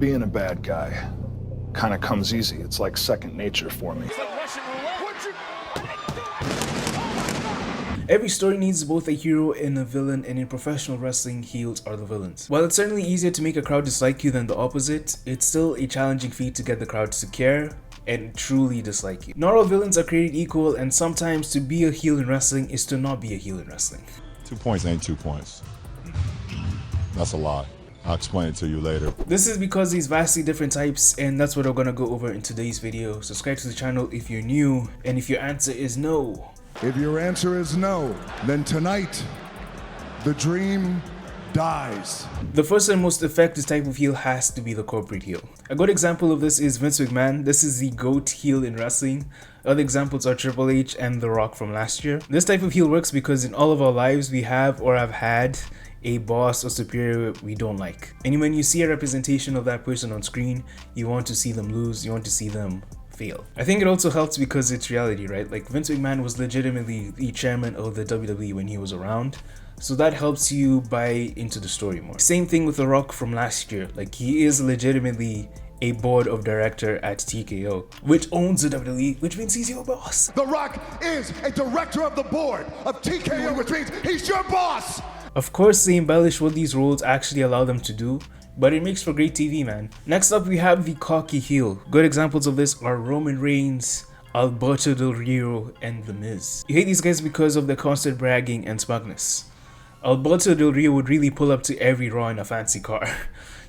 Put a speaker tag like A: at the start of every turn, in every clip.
A: Being a bad guy kind of comes easy. It's like second nature for me.
B: Every story needs both a hero and a villain, and in professional wrestling, heels are the villains. While it's certainly easier to make a crowd dislike you than the opposite, it's still a challenging feat to get the crowd to care and truly dislike you. Not all villains are created equal, and sometimes to be a heel in wrestling is to not be a heel in wrestling.
C: 2 points ain't 2 points. That's a lot. I'll explain it to you later.
B: This is because these vastly different types, and that's what we're gonna go over in today's video. Subscribe to the channel if you're new, and if your answer is no.
D: If your answer is no, then tonight, the dream dies.
B: The first and most effective type of heel has to be the corporate heel. A good example of this is Vince McMahon. This is the GOAT heel in wrestling. Other examples are Triple H and The Rock from last year. This type of heel works because in all of our lives we have or have had a boss or superior we don't like. And when you see a representation of that person on screen, you want to see them lose, you want to see them fail. I think it also helps because it's reality, right? Like Vince McMahon was legitimately the chairman of the WWE when he was around. So that helps you buy into the story more. Same thing with The Rock from last year. Like he is legitimately a board of director at TKO, which owns the WWE, which means he's your boss.
D: The Rock is a director of the board of TKO, which means he's your boss.
B: Of course, they embellish what these roles actually allow them to do, but it makes for great TV, man. Next up, we have the cocky heel. Good examples of this are Roman Reigns, Alberto Del Rio, and The Miz. You hate these guys because of their constant bragging and smugness. Alberto Del Rio would really pull up to every Raw in a fancy car.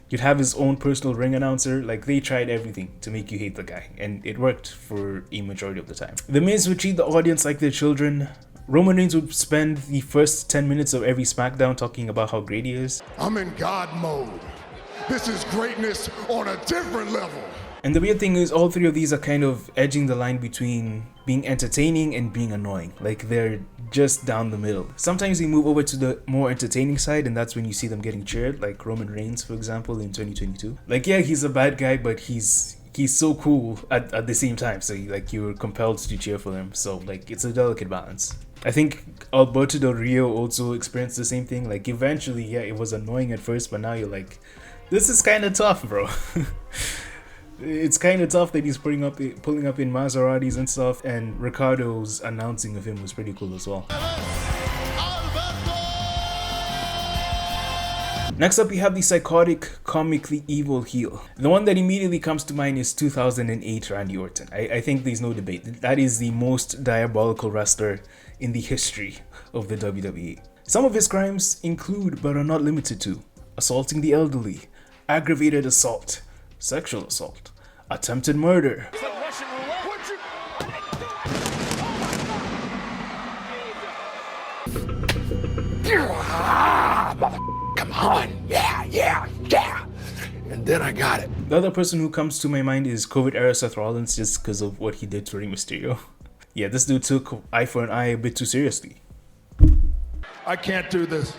B: You'd have his own personal ring announcer. Like, they tried everything to make you hate the guy, and it worked for a majority of the time. The Miz would treat the audience like their children. Roman Reigns would spend the first 10 minutes of every SmackDown talking about how great he is.
D: I'm in God mode. This is greatness on a different level.
B: And the weird thing is, all three of these are kind of edging the line between being entertaining and being annoying. Like, they're just down the middle. Sometimes they move over to the more entertaining side, and that's when you see them getting cheered, like Roman Reigns, for example, in 2022. Like, yeah, he's a bad guy, but he's so cool at the same time, so like you're compelled to cheer for him. So like it's a delicate balance. I think Alberto Del Rio also experienced the same thing. Like eventually, yeah, it was annoying at first, but now you're like, this is kind of tough, bro. It's kind of tough that he's pulling up in Maseratis and stuff, and Ricardo's announcing of him was pretty cool as well. Next up, we have the psychotic, comically evil heel. The one that immediately comes to mind is 2008 Randy Orton. I think there's no debate. That is the most diabolical wrestler in the history of the WWE. Some of his crimes include, but are not limited to, assaulting the elderly, aggravated assault, sexual assault, attempted murder,
D: Come on, yeah. And then I got it.
B: The other person who comes to my mind is COVID era Seth Rollins, just because of what he did to Rey Mysterio. Yeah, this dude took eye for an eye a bit too seriously.
D: I can't do this.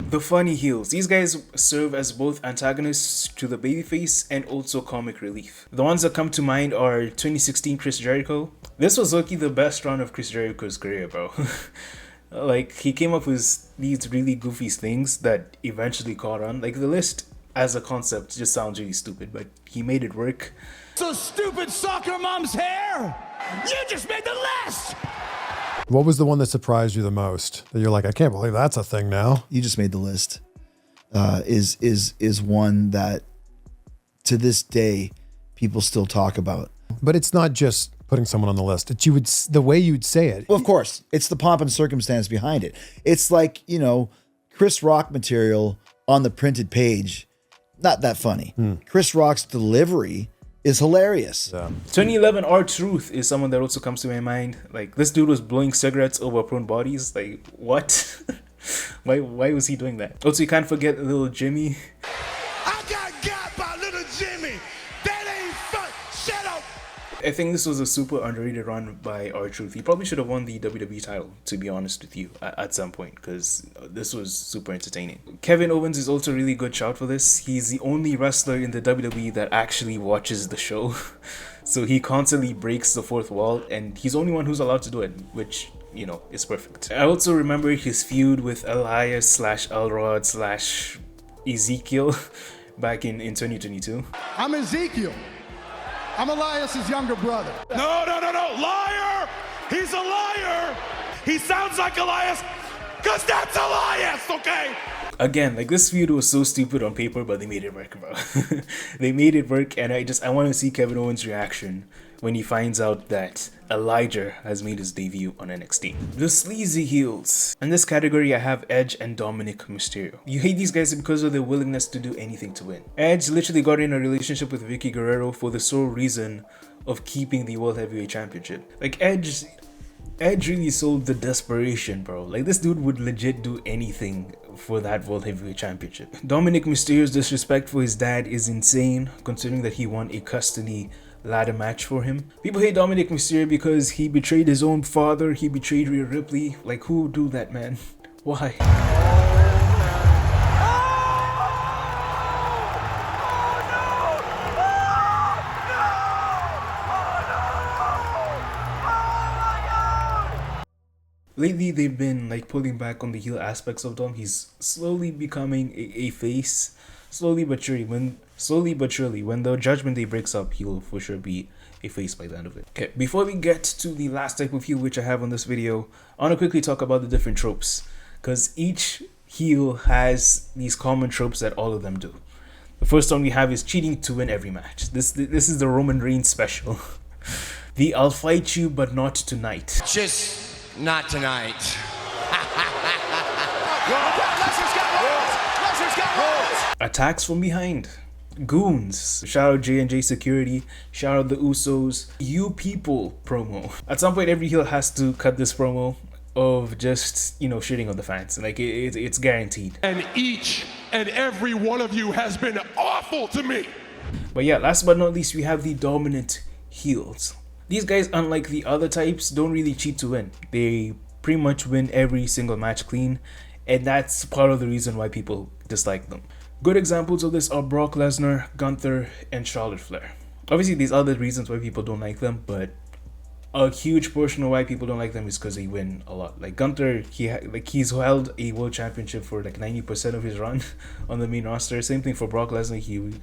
B: The funny heels. These guys serve as both antagonists to the babyface and also comic relief. The ones that come to mind are 2016 Chris Jericho. This was lucky the best run of Chris Jericho's career, bro. Like, he came up with these really goofy things that eventually caught on. Like, the list as a concept just sounds really stupid, but he made it work.
E: So stupid soccer mom's hair! You just made the list!
F: What was the one that surprised you the most? That you're like, I can't believe that's a thing now.
G: You just made the list. Is one that to this day people still talk about.
F: But it's not just putting someone on the list. It's the way you'd say it.
G: Well, of course, it's the pomp and circumstance behind it. It's like, you know, Chris Rock material on the printed page, not that funny. Chris Rock's delivery is hilarious.
B: 2011 R-Truth is someone that also comes to my mind. Like, this dude was blowing cigarettes over prone bodies. Like, what? why was he doing that? Also, you can't forget little Jimmy.
E: I got by little Jimmy. That ain't fun. Shut up.
B: I think this was a super underrated run by R-Truth. He probably should have won the WWE title, to be honest with you, at some point, because this was super entertaining. Kevin Owens is also a really good shout for this. He's the only wrestler in the WWE that actually watches the show. So he constantly breaks the fourth wall, and he's the only one who's allowed to do it, which, you know, is perfect. I also remember his feud with Elias / Elrod / Ezekiel back in 2022.
D: I'm Ezekiel. I'm Elias's younger brother.
E: No, liar! He's a liar! He sounds like Elias, because that's Elias, okay?
B: Again, like, this feud was so stupid on paper, but they made it work, bro. They made it work, and I want to see Kevin Owens' reaction when he finds out that Elijah has made his debut on NXT. The Sleazy heels. In this category, I have Edge and Dominic Mysterio. You hate these guys because of their willingness to do anything to win. Edge literally got in a relationship with Vicky Guerrero for the sole reason of keeping the World Heavyweight Championship. Like, Edge really sold the desperation, bro. Like, this dude would legit do anything for that World Heavyweight Championship. Dominic Mysterio's disrespect for his dad is insane, considering that he won a custody ladder match for him. People hate Dominic Mysterio because he betrayed his own father, he betrayed Rhea Ripley. Like, who would do that, man? Why? Lately, they've been like pulling back on the heel aspects of Dom. He's slowly becoming a face, slowly but surely. When the Judgment Day breaks up, he'll for sure be a face by the end of it. Okay, before we get to the last type of heel which I have on this video, I want to quickly talk about the different tropes, because each heel has these common tropes that all of them do. The first one we have is cheating to win every match. This is the Roman Reigns special. The I'll fight you but not tonight.
H: Just not tonight.
B: Attacks from behind. Goons. Shout out J&J Security. Shout out the Usos. You people promo. At some point, every heel has to cut this promo of just, you know, shitting on the fans. Like, it's guaranteed.
E: And each and every one of you has been awful to me.
B: But yeah, last but not least, we have the dominant heels. These guys, unlike the other types, don't really cheat to win. They pretty much win every single match clean, and that's part of the reason why people dislike them. Good examples of this are Brock Lesnar, Gunther, and Charlotte Flair. Obviously, there's other reasons why people don't like them, but a huge portion of why people don't like them is because they win a lot. Like Gunther, he's held a world championship for like 90% of his run on the main roster. Same thing for Brock Lesnar.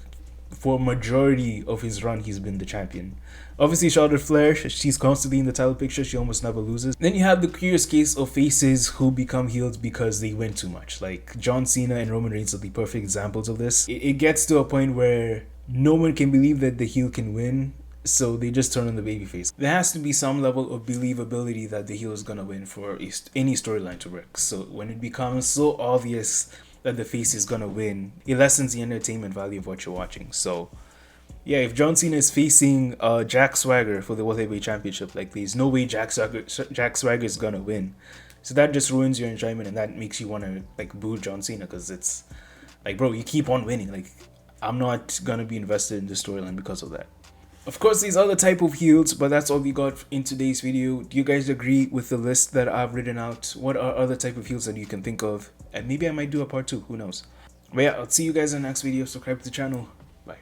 B: For majority of his run, he's been the champion. Obviously, Charlotte Flair, she's constantly in the title picture. She almost never loses. Then you have the curious case of faces who become heels because they win too much. Like John Cena and Roman Reigns are the perfect examples of this. It gets to a point where no one can believe that the heel can win, so they just turn on the babyface. There has to be some level of believability that the heel is gonna win for any storyline to work. So when it becomes so obvious that the face is gonna win, it lessens the entertainment value of what you're watching. So yeah, if John Cena is facing Jack Swagger for the World Heavyweight Championship, like there's no way Jack Swagger is gonna win. So that just ruins your enjoyment, and that makes you want to like boo John Cena, because it's like, bro, you keep on winning. Like, I'm not gonna be invested in the storyline because of that. Of course, these are the type of heels, but that's all we got in today's video. Do you guys agree with the list that I've written out? What are other type of heels that you can think of? And maybe I might do a part 2, who knows? But yeah, I'll see you guys in the next video. Subscribe to the channel.